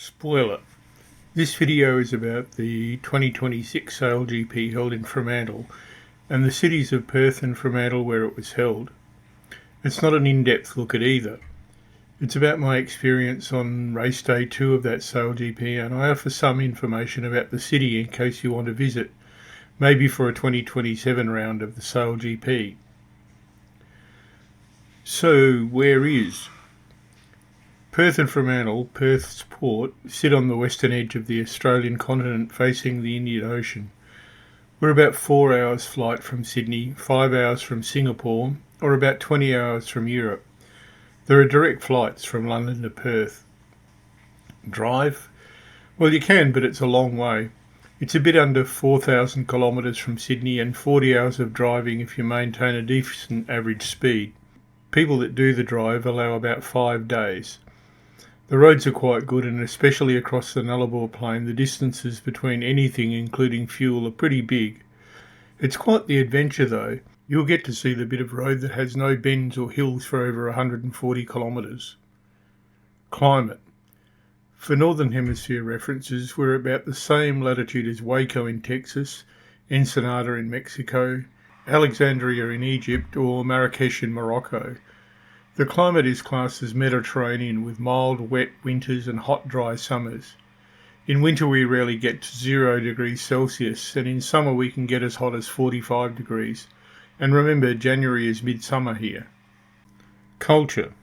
Spoiler. This video is about the 2026 SailGP held in Fremantle and the cities of Perth and Fremantle where it was held. It's not an in-depth look at either. It's about my experience on race day 2 of that SailGP, and I offer some information about the city in case you want to visit, maybe for a 2027 round of the SailGP. So, where is? Perth and Fremantle, Perth's port, sit on the western edge of the Australian continent facing the Indian Ocean. We're about 4 hours flight from Sydney, 5 hours from Singapore, or about 20 hours from Europe. There are direct flights from London to Perth. Drive? Well, you can, but it's a long way. It's a bit under 4,000 kilometres from Sydney and 40 hours of driving if you maintain a decent average speed. People that do the drive allow about 5 days. The roads are quite good, and especially across the Nullarbor Plain, the distances between anything, including fuel, are pretty big. It's quite the adventure though. You'll get to see the bit of road that has no bends or hills for over 140 kilometres. Climate. For Northern Hemisphere references, we're about the same latitude as Waco in Texas, Ensenada in Mexico, Alexandria in Egypt, or Marrakesh in Morocco. The climate is classed as Mediterranean with mild, wet winters and hot, dry summers. In winter we rarely get to 0 degrees Celsius, and in summer we can get as hot as 45 degrees. And remember, January is midsummer here. Culture.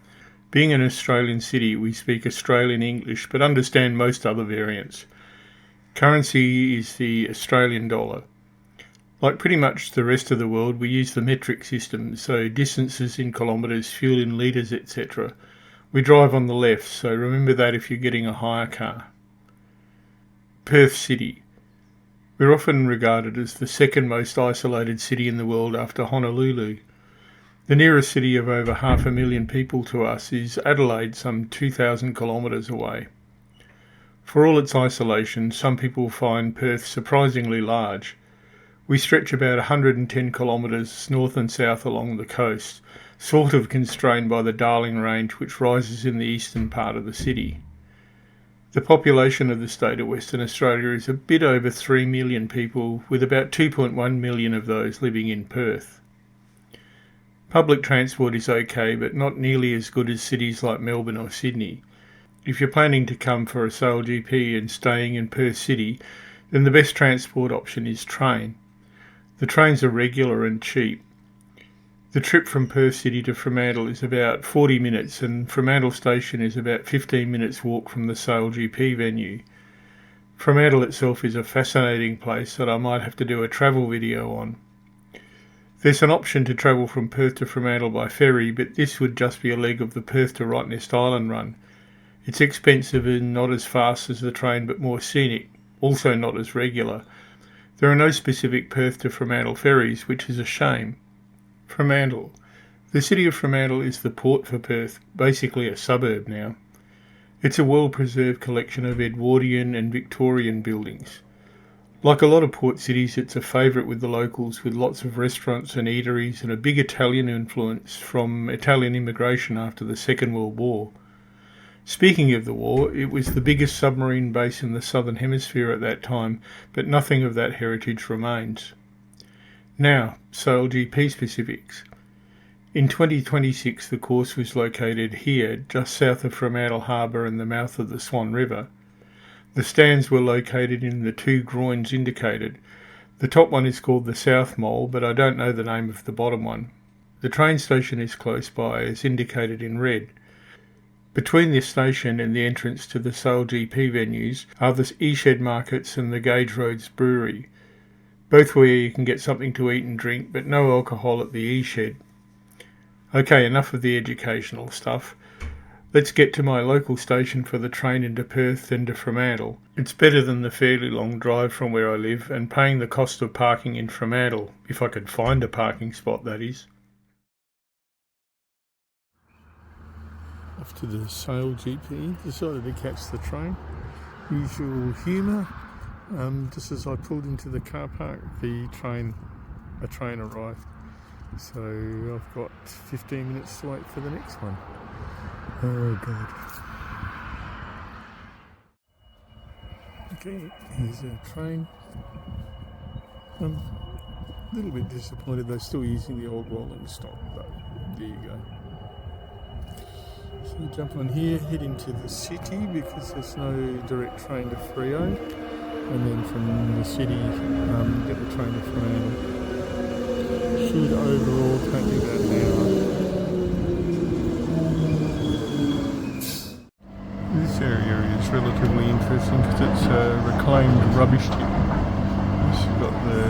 Being an Australian city, we speak Australian English, but understand most other variants. Currency is the Australian dollar. Like pretty much the rest of the world, we use the metric system, so distances in kilometres, fuel in litres, etc. We drive on the left, so remember that if you're getting a hire car. Perth City. We're often regarded as the second most isolated city in the world after Honolulu. The nearest city of over 500,000 people to us is Adelaide, some 2,000 kilometres away. For all its isolation, some people find Perth surprisingly large. We stretch about 110 kilometres north and south along the coast, sort of constrained by the Darling Range, which rises in the eastern part of the city. The population of the state of Western Australia is a bit over 3 million people, with about 2.1 million of those living in Perth. Public transport is okay, but not nearly as good as cities like Melbourne or Sydney. If you're planning to come for a SailGP and staying in Perth City, then the best transport option is train. The trains are regular and cheap. The trip from Perth City to Fremantle is about 40 minutes, and Fremantle Station is about 15 minutes walk from the SailGP venue. Fremantle itself is a fascinating place that I might have to do a travel video on. There's an option to travel from Perth to Fremantle by ferry, but this would just be a leg of the Perth to Rottnest Island run. It's expensive and not as fast as the train, but more scenic, also not as regular. There are no specific Perth to Fremantle ferries, which is a shame. Fremantle. The city of Fremantle is the port for Perth, basically a suburb now. It's a well-preserved collection of Edwardian and Victorian buildings. Like a lot of port cities, it's a favourite with the locals, with lots of restaurants and eateries and a big Italian influence from Italian immigration after the Second World War. Speaking of the war, it was the biggest submarine base in the Southern Hemisphere at that time, but nothing of that heritage remains. Now, SailGP specifics. In 2026, the course was located here, just south of Fremantle Harbour and the mouth of the Swan River. The stands were located in the 2 groins indicated. The top one is called the South Mole, but I don't know the name of the bottom one. The train station is close by, as indicated in red. Between the station and the entrance to the SailGP venues are the Eshed Markets and the Gage Roads Brewery, both where you can get something to eat and drink, but no alcohol at the Eshed. Okay, enough of the educational stuff. Let's get to my local station for the train into Perth and to Fremantle. It's better than the fairly long drive from where I live and paying the cost of parking in Fremantle, if I could find a parking spot, that is. Off to the SailGP, decided to catch the train. Usual humour. Just as I pulled into the car park, a train arrived. So I've got 15 minutes to wait for the next one. Oh God. Okay, here's a train. I'm a little bit disappointed they're still using the old rolling stock, but there you go. So jump on here, head into the city because there's no direct train to Freo, and then from the city get the train to Fremantle. Should overall take me about an hour. This area is relatively interesting because it's a reclaimed rubbish tip. It's got the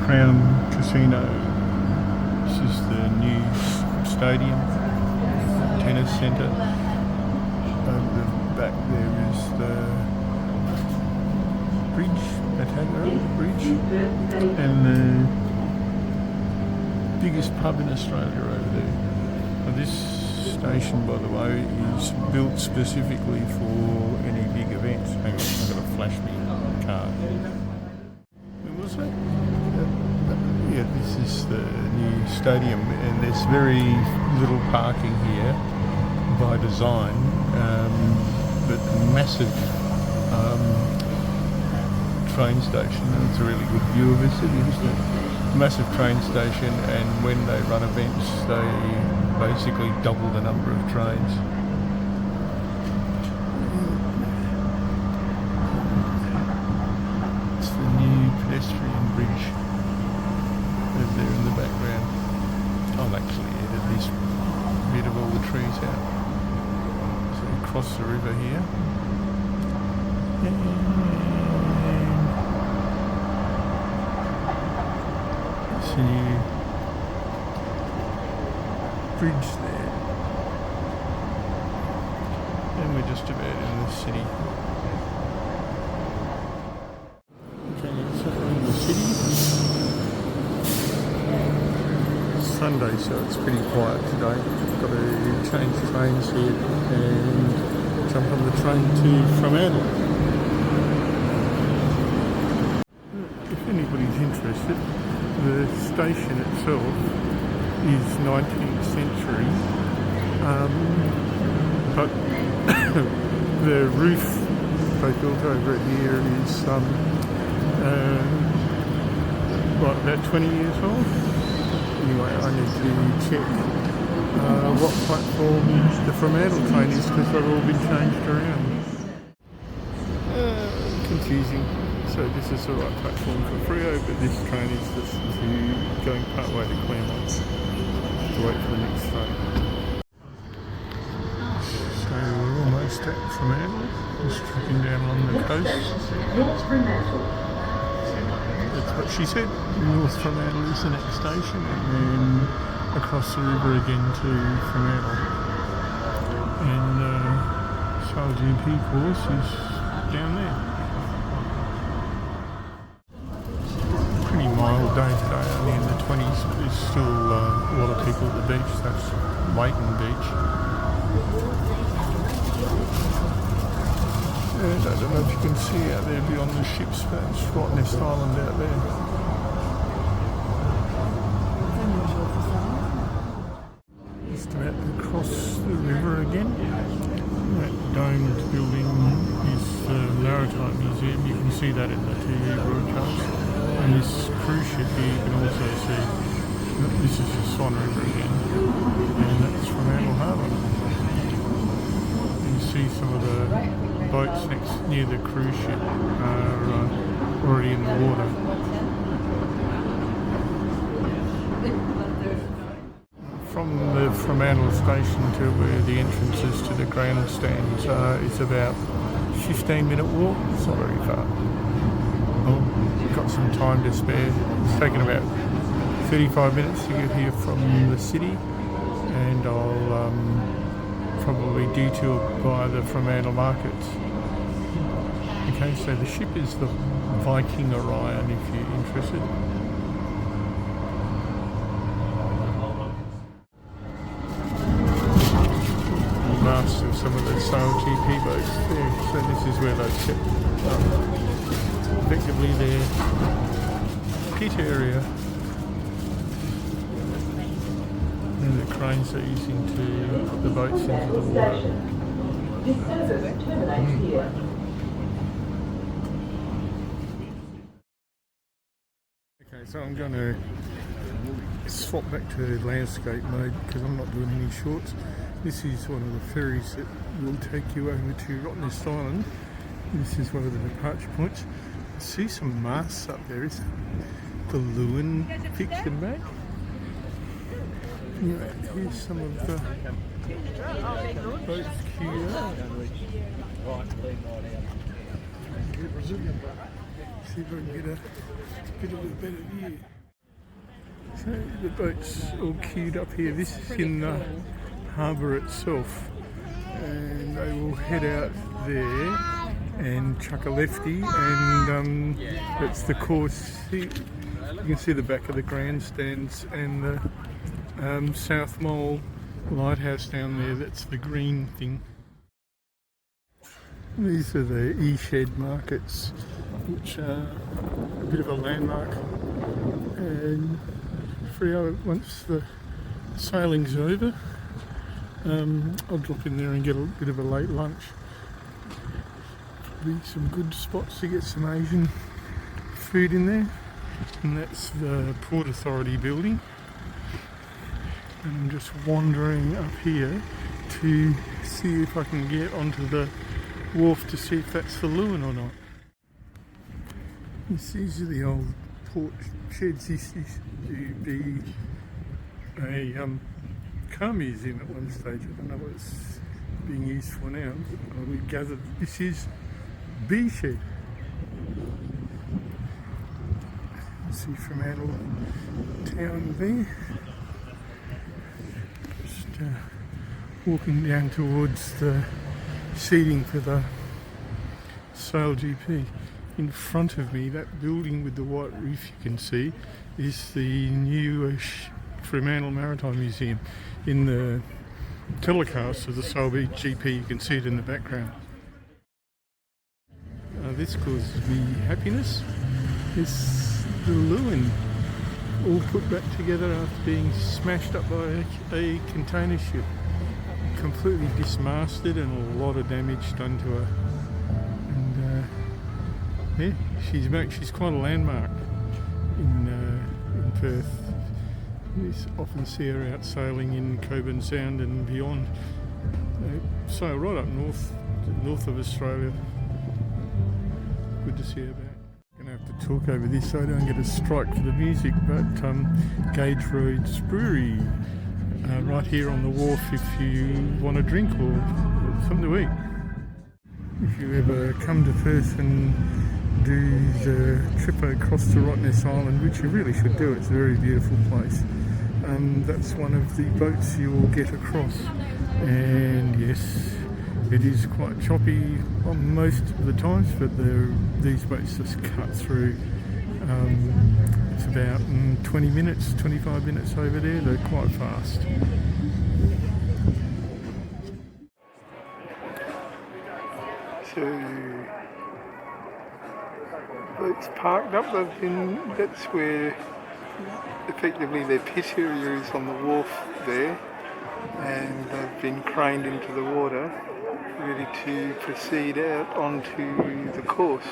Crown Casino. This is the new stadium, tennis centre. Over the back there is the bridge, Otago Bridge, and the biggest pub in Australia over there. Now this station, by the way, is built specifically for any big events. Hang on, I've got to flash me card. Where was that? Yeah, this is the new stadium, and there's very little parking here by design, but massive train station. It's a really good view of the city, isn't it? Massive train station, and when they run events, they basically double the number of trains. It's the new pedestrian bridge over there in the background. I'll actually edit this bit of all the trees out. So we cross the river here. And it's a new bridge there. And we're just about in the city. Okay, so we're in the city. Sunday, so it's pretty quiet today. Got to change trains here and jump on the train to Fremantle. If anybody's interested, the station itself is 19th century, but the roof they built over it here is about 20 years old. Anyway, I need to check what platform the Fremantle train is because they've all been changed around. Confusing. So this is the right platform for Freo, but this train is just going part way to Claremont. To wait for the next train. So we're almost at Fremantle, just tracking down along the coast. That's what she said. North Fremantle is the next station, and then across the river again to Fremantle. And SailGP course is down there. Pretty mild day today, only in the 20s, but there's still a lot of people at the beach. That's Leighton Beach. And I don't know if you can see out there beyond the ships, but it's Rottnest Island out there. Just about to cross the river again. That domed building is the Maritime Museum. You can see that in the TV broadcast. And this cruise ship here you can also see. This is the Swan River again, and that's Fremantle Harbour. You can see some of the boats near the cruise ship are already in the water. From the Fremantle station to where the entrances to the grandstands are, it's about a 15-minute walk. It's not very far. Well, we've got some time to spare. It's taken about 35 minutes to get here from the city, and I'll probably detour by the Fremantle markets. Okay, so the ship is the Viking Orion if you're interested. Masts of some of the SailGP boats there. So this is where they've kept effectively their pit area. And the cranes are using to put the boats into the water. Okay, so I'm going to swap back to landscape mode because I'm not doing any shorts. This is one of the ferries that will take you over to Rottnest Island. This is one of the departure points. I see some masts up there. Is the Lewin fiction back? Yeah, here's some of the boats queued up. See if I can get a bit of a better view. So the boat's all queued up here. This is in the harbour itself, and they will head out there and chuck a lefty, and that's the course. You can see the back of the grandstands and the South Mole lighthouse down there. That's the green thing. These are the E-shed markets, which are a bit of a landmark, and once the sailing's over, I'll drop in there and get a bit of a late lunch. Probably some good spots to get some Asian food in there, and that's the Port Authority building. And I'm just wandering up here to see if I can get onto the wharf to see if that's the Lewin or not. These are the old port sheds. This used to be a car museum at one stage. I don't know what it's being used for now, but we gathered this is B shed. See Fremantle town there. Just walking down towards the seating for the SailGP. In front of me, that building with the white roof you can see is the newish Fremantle Maritime Museum. In the telecast of the SailGP, you can see it in the background. This causes me happiness. It's the Lewin, all put back together after being smashed up by a container ship. Completely dismasted and a lot of damage done to her. And yeah, she's back. She's quite a landmark in Perth. You often see her out sailing in Coburn Sound and beyond. They sail right up north of Australia. Good to see her back. I'm going to have to talk over this so I don't get a strike for the music, but Gage Road's Brewery, right here on the wharf if you want a drink or something to eat. If you ever come to Perth and do the trip across to Rottnest Island, which you really should do, it's a very beautiful place. That's one of the boats you will get across, and yes, it is quite choppy on most of the times, but these boats just cut through. It's about 20 minutes, 25 minutes over there. They're quite fast. So boats parked up. That's where effectively their pit area is on the wharf there, and they've been craned into the water, ready to proceed out onto the course.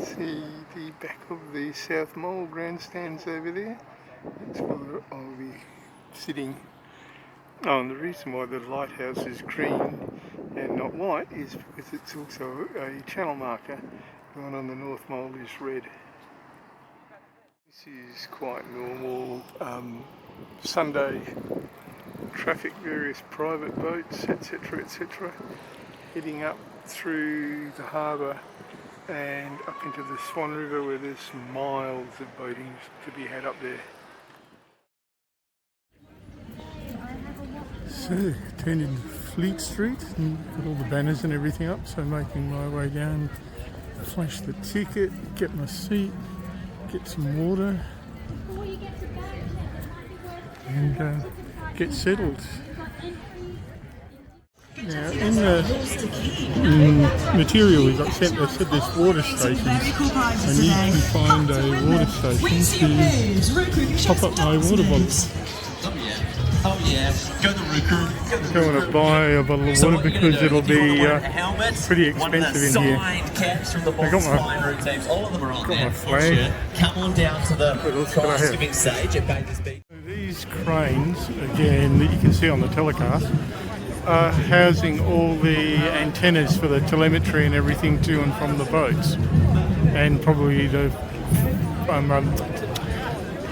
See the back of the South Mole grandstands over there. That's where I'll be sitting. Oh, and the reason why the lighthouse is green and not white is because it's also a channel marker. The one on the North Mole is red. This is quite normal Sunday traffic, various private boats, etc., etc., heading up through the harbour and up into the Swan River, where there's miles of boating to be had up there. So, turned into Fleet Street and got all the banners and everything up, so making my way down, flash the ticket, get my seat, get some water and get settled. Now, in the material we got sent, they said there's water stations. I need to find a water station to top up my water bottle. Oh yeah, go the Ruku. I don't want to buy a bottle of water because it'll be pretty expensive in here. Caps from the I got flying teams. All of them are on there. my flag. Come on down to the prize giving stage at Baker's Beach. These cranes, again, that you can see on the telecast, are housing all the antennas for the telemetry and everything to and from the boats, and probably the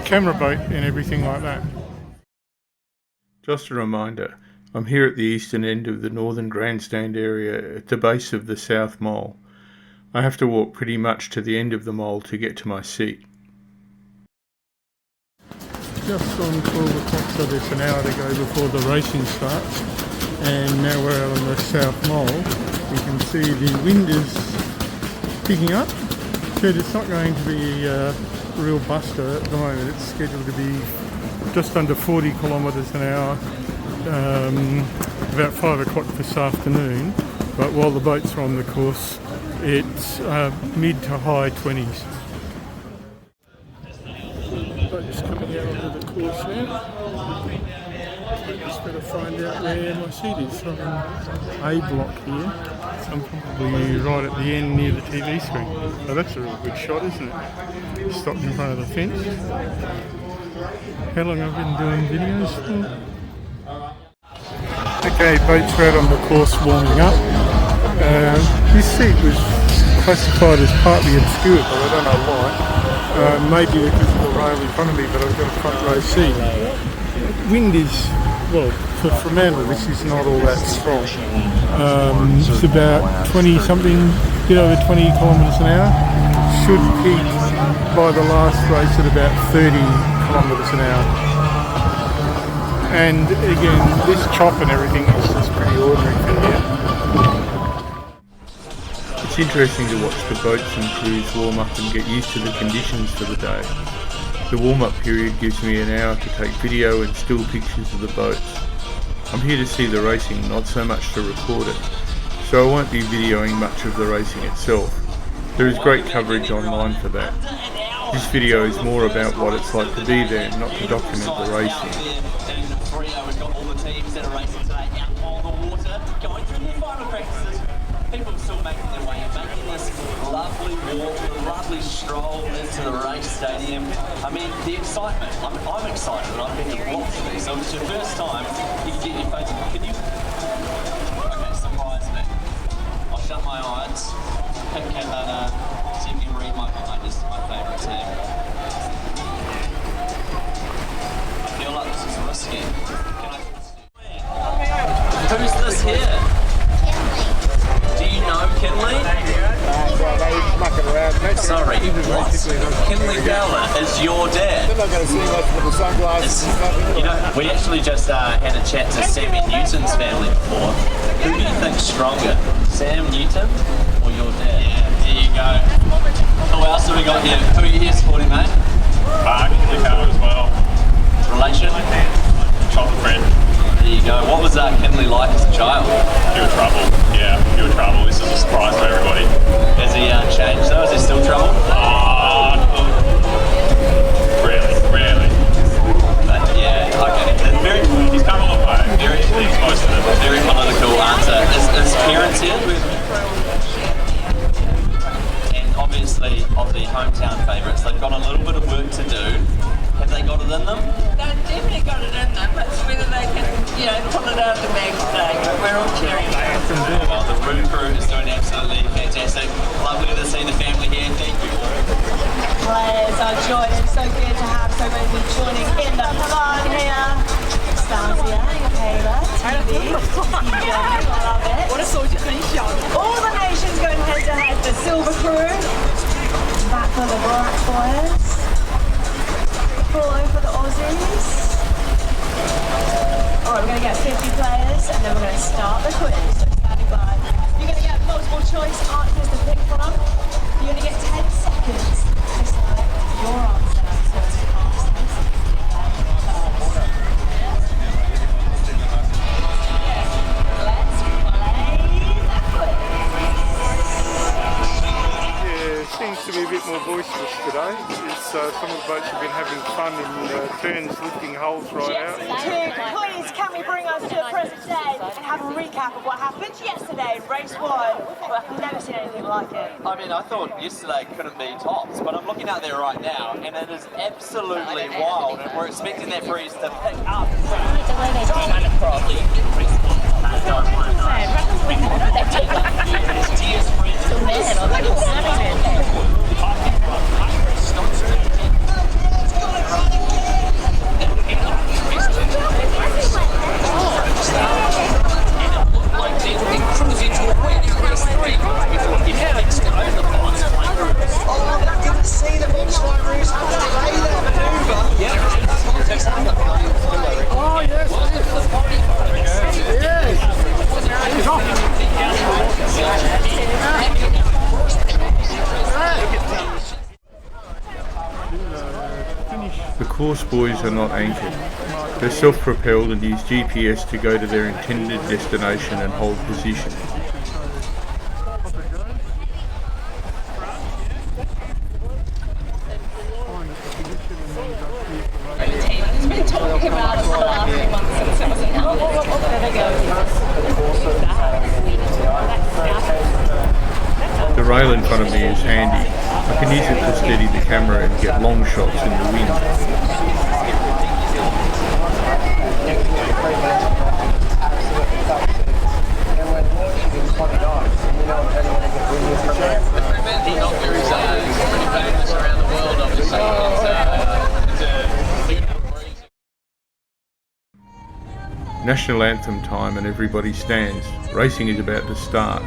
camera boat and everything like that. Just a reminder, I'm here at the eastern end of the northern grandstand area at the base of the South Mole. I have to walk pretty much to the end of the mole to get to my seat. Just on 12 o'clock, so there's an hour to go before the racing starts, and now we're on the South Mole. You can see the wind is picking up, but it's not going to be a real buster at the moment. It's scheduled to be just under 40 kilometres an hour, about 5 o'clock this afternoon, but while the boats are on the course, it's mid to high 20s. Boats coming out onto the course now. I just better find out where my seat is. I'm in A block here, so I'm probably right at the end near the TV screen. Oh, that's a real good shot, isn't it? Stopped in front of the fence. How long have I been doing videos for? Okay, boats are out on the course warming up. This seat was classified as partly obscured, but I don't know why. Maybe because of the rail in front of me, but I've got a front row seat. Wind is, well, for Fremantle this is not all that strong. It's about 20 something, bit over 20 kilometres an hour. Should peak by the last race at about 30 kilometres an hour. And again, this chop and everything is just pretty ordinary for here. It's interesting to watch the boats and crews warm up and get used to the conditions for the day. The warm-up period gives me an hour to take video and still pictures of the boats. I'm here to see the racing, not so much to record it, so I won't be videoing much of the racing itself. There is great coverage online for that. This video is more about what it's like to be there, not to document the racing. We've got all the teams that are racing today out on the water, going through their final practices. People are still making their way and making this lovely walk, lovely stroll into the race stadium. I mean, the excitement. I'm excited, and I've been to lots of these. So if it's your first time, you can get your face. Can you? Okay, surprise me. I'll shut my eyes, pick Canada, so you can read my mind. This is my favourite team. I feel like this is risky. Who's this here? Do you know Kinley? Sorry, what? Kinley Gowler is your dad. They're not going to see us with the sunglasses. You know, we actually just had a chat to Sammy Newton's family before. Who do you think's stronger, Sam Newton or your dad? Yeah, there you go. Who else have we got here? Who are you here supporting, mate? Kinley Gowler as well. Relation? Chocolate friend. There you go. What was Kinley like as a child? Pure trouble. Yeah, pure trouble. This is a surprise for everybody. Has he changed though? Is he still trouble? Rarely. But yeah, okay. He's come a long way. He's most of them. Very political answer. Is parents here? And obviously, of the hometown favourites, they've got a little bit of work to do. Have they got it in them? They've definitely got it in them. It's whether they can, pull it out of the bag today. But we're all cheering for them. Well, the room crew is doing absolutely fantastic. Lovely to see the family here. Thank you. Players are joining. So good to have so many people joining in the fun here. Stasia, Kayla, TV, I love it. All the nations going head to head. The silver crew. Back for the black boys. Follow for the Aussies. Alright, we're going to get 50 players and then we're going to start the quiz. So standing by. You're going to get multiple choice answers to pick from. You're going to get 10 seconds to select your answer. So it's fast and simple. Let's play the quiz. Yes, seems to be a bit more boisterous today. It's, some of the boats have been having fun in turns, lifting hulls right out. Please, can we bring us to the present day and have a recap of what happened yesterday, race 1? Well, I've never seen anything like it. I mean, I thought yesterday couldn't be tops, but I'm looking out there right now, and it is absolutely wild, and we're expecting that breeze to pick up. The course buoys are not anchored. They're self-propelled and use GPS to go to their intended destination and hold position. It's been talking about it for the last 3 months since it was announced. There they go. The rail in front of me is handy. I can use it to steady the camera and get long shots in the wind. National anthem time and everybody stands. Racing is about to start.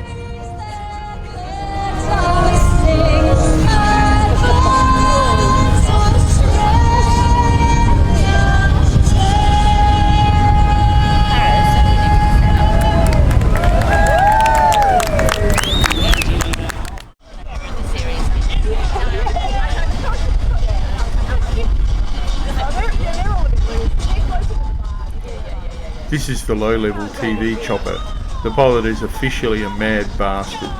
This is the low-level TV chopper. The pilot is officially a mad bastard.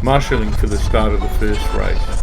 Marshalling for the start of the first race.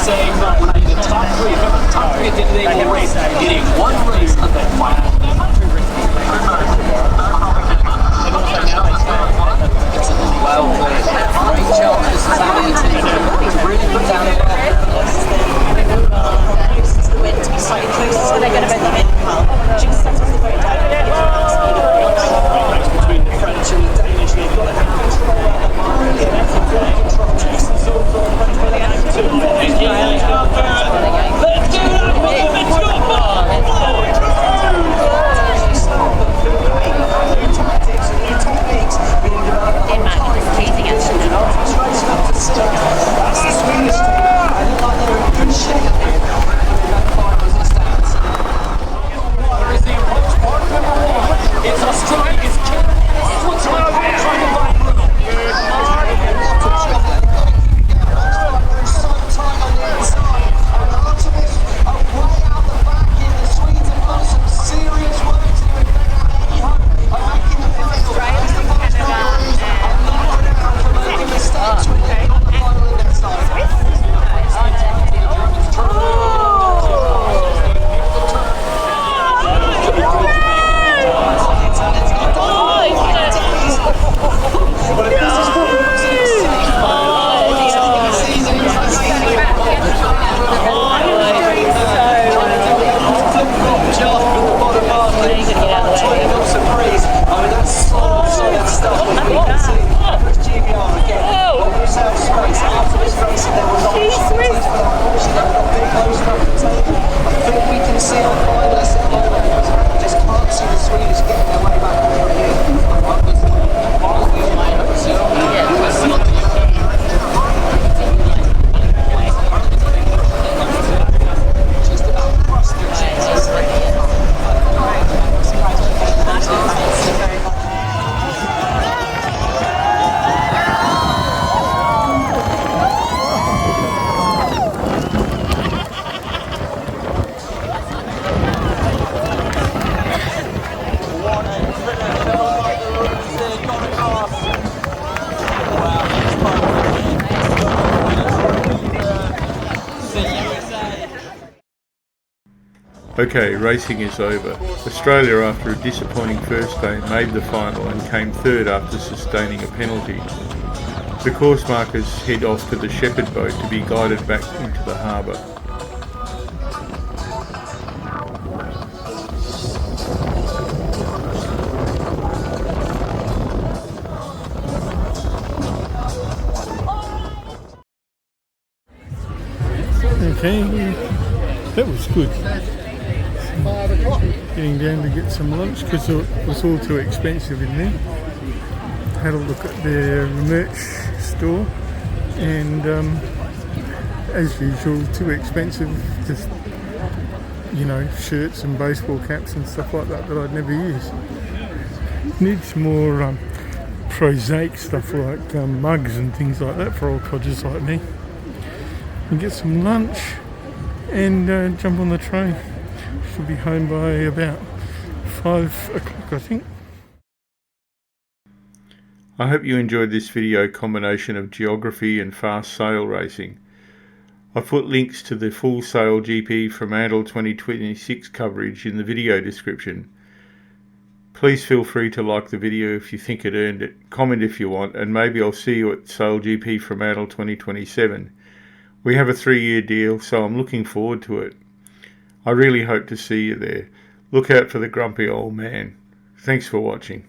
saying when I the top three, remember the top three at the end of the day will race, getting one race of the final. Well played. Great job. This is how they intended to really put down the back. The wind to be slightly closer, so they're going to both come in. Just set us the boat down. Between the French and the Danish, they've got to have control of the market. That's a great control. Jason Silver, French by the attitude. Let's do that for Denmark is teasing us. That's the Swedish team. I look like they're in good shape here. That fight as it stands. Water is the approach part number one. It's Australia. It's Canada. It's Switzerland. Trying to find room. Some time on the inside. And Artemis are way out the back here. The Swedes have done some serious work to do it. Are making the final. Mistakes when they got the final in their side. Okay, racing is over. Australia, after a disappointing first day, made the final and came third after sustaining a penalty. The course markers head off to the Shepherd boat to be guided back into the harbour. Okay, that was good. Getting down to get some lunch because it was all too expensive in there. Had a look at their merch store and as usual too expensive, just shirts and baseball caps and stuff like that I'd never use. Need some more prosaic stuff like mugs and things like that for old codgers like me. And get some lunch and jump on the train. Should be home by about 5 o'clock, I think. I hope you enjoyed this video combination of geography and fast sail racing. I've put links to the full SailGP Fremantle 2026 coverage in the video description. Please feel free to like the video if you think it earned it, comment if you want, and maybe I'll see you at SailGP Fremantle 2027. We have a 3-year deal, so I'm looking forward to it. I really hope to see you there. Look out for the grumpy old man. Thanks for watching.